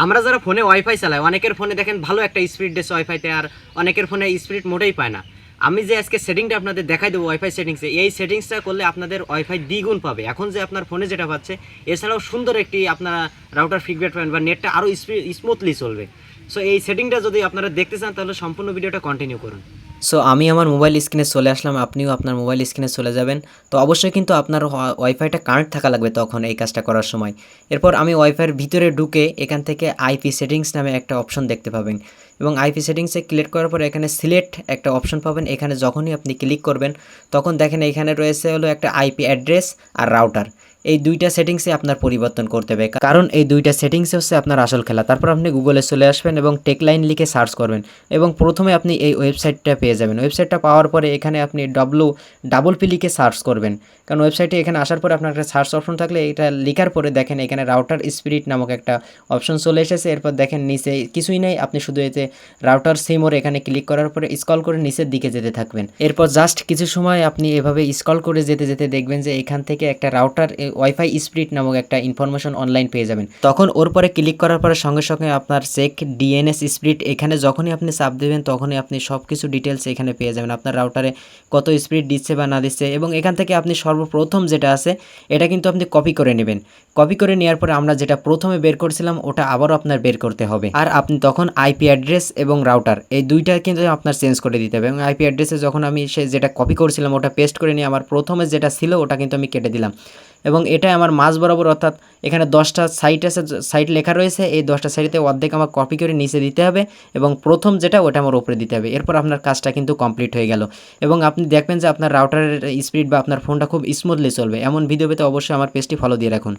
আমরা যারা ফোনে ওয়াইফাই চালাই অনেকের ফোনে দেখেন ভালো একটা স্পিড দিচ্ছে ওয়াইফাইতে, আর অনেকের ফোনে স্পিড মোটেই পায় না। আমি যে আজকে সেটিংটা আপনাদের দেখাই দেবো ওয়াইফাই সেটিংসে, এই সেটিংসটা করলে আপনাদের ওয়াইফাই দ্বিগুণ পাবে। এখন যে আপনার ফোনে যেটা পাচ্ছে এছাড়াও সুন্দর একটি আপনারা রাউটার ফিডব্যাক পাবেন বা নেটটা আরও স্মুথলি চলবে। সো এই সেটিংটা যদি আপনারা দেখতে চান তাহলে সম্পূর্ণ ভিডিওটা কন্টিনিউ করুন। সো আমি আমার মোবাইল স্ক্রিনে চলে আসলাম, আপনিও আপনার মোবাইল স্ক্রিনে চলে যাবেন। তো অবশ্যই কিন্তু আপনার ওয়াইফাইটা কানেক্ট থাকা লাগবে তখন এই কাজটা করার সময়। এরপর আমি ওয়াইফাইয়ের ভিতরে ঢুকে এখান থেকে আইপি সেটিংস নামে একটা অপশন দেখতে পাবেন, এবং আইপি সেটিংসে ক্লিক করার পর এখানে সিলেক্ট একটা অপশন পাবেন। এখানে যখনই আপনি ক্লিক করবেন তখন দেখেন এখানে রয়েছে হলো একটা আইপি অ্যাড্রেস আর রাউটার। এই দুইটা সেটিংসে আপনার পরিবর্তন করতে হবে, কারণ এই দুইটা সেটিংসে হচ্ছে আপনার আসল খেলা। তারপর আপনি গুগলে চলে আসবেন এবং টেকলাইন লিখে সার্চ করবেন, এবং প্রথমে আপনি এই ওয়েবসাইটটা পেয়ে যাবেন। ওয়েবসাইটটা পাওয়ার পরে এখানে আপনি ডাবল পি লিখে সার্চ করবেন, কারণ ওয়েবসাইটে এখানে আসার পরে আপনার একটা সার্চ অপশন থাকলে এটা লেখার পরে দেখেন এখানে রাউটার স্পিরিট নামক একটা অপশন চলে এসেছে। এরপর দেখেন নিচে কিছুই নেই, আপনি শুধু এতে রাউটার সিমোর এখানে ক্লিক করার পরে স্ক্রল করে নিচের দিকে যেতে থাকবেন। এরপর জাস্ট কিছু সময় আপনি এভাবে স্ক্রল করে যেতে যেতে দেখবেন যে এখান থেকে একটা রাউটার ওয়াইফাই স্পিরিট নামক একটা ইনফরমেশন অনলাইন পেয়ে যাবেন। তখন ওর পরে ক্লিক করার পরে সঙ্গে সঙ্গে আপনার চেক ডিএনএস স্পিরিট এখানে যখনই আপনি চাপ দেবেন তখনই আপনি সব কিছু ডিটেলস এখানে পেয়ে যাবেন, আপনার রাউটারে কত স্পিরিট দিচ্ছে বা না দিচ্ছে। এবং এখান থেকে আপনি সর্বপ্রথম যেটা আছে এটা কিন্তু আপনি কপি করে নেবেন। কপি করে নেওয়ার পরে আমরা যেটা প্রথমে বের করছিলাম ওটা আবারও আপনার বের করতে হবে, আর আপনি তখন আইপি অ্যাড্রেস এবং রাউটার এই দুইটা কিন্তু আপনার চেঞ্জ করে দিতে হবে। এবং আইপি অ্যাড্রেসে যখন আমি যেটা কপি করছিলাম ওটা পেস্ট করে নিয়ে আমার প্রথমে যেটা ছিল ওটা কিন্তু আমি কেটে দিলাম, এবং এটা আমার মাঝ বরাবর, অর্থাৎ এখানে 10টা সাইট আছে, সাইট লেখা রয়েছে, এই 10টা সাইটে অর্ধেক আমার কপি করে নিচে দিতে হবে এবং প্রথম যেটা ওটা আমার উপরে দিতে হবে। এরপর আপনার কাজটা কিন্তু কমপ্লিট হয়ে গেল, এবং আপনি দেখবেন যে আপনার রাউটারের স্পিড বা আপনার ফোনটা খুব স্মুথলি চলবে। এমন ভিডিও পেতে অবশ্যই আমার পেজটি ফলো দিয়ে রাখুন।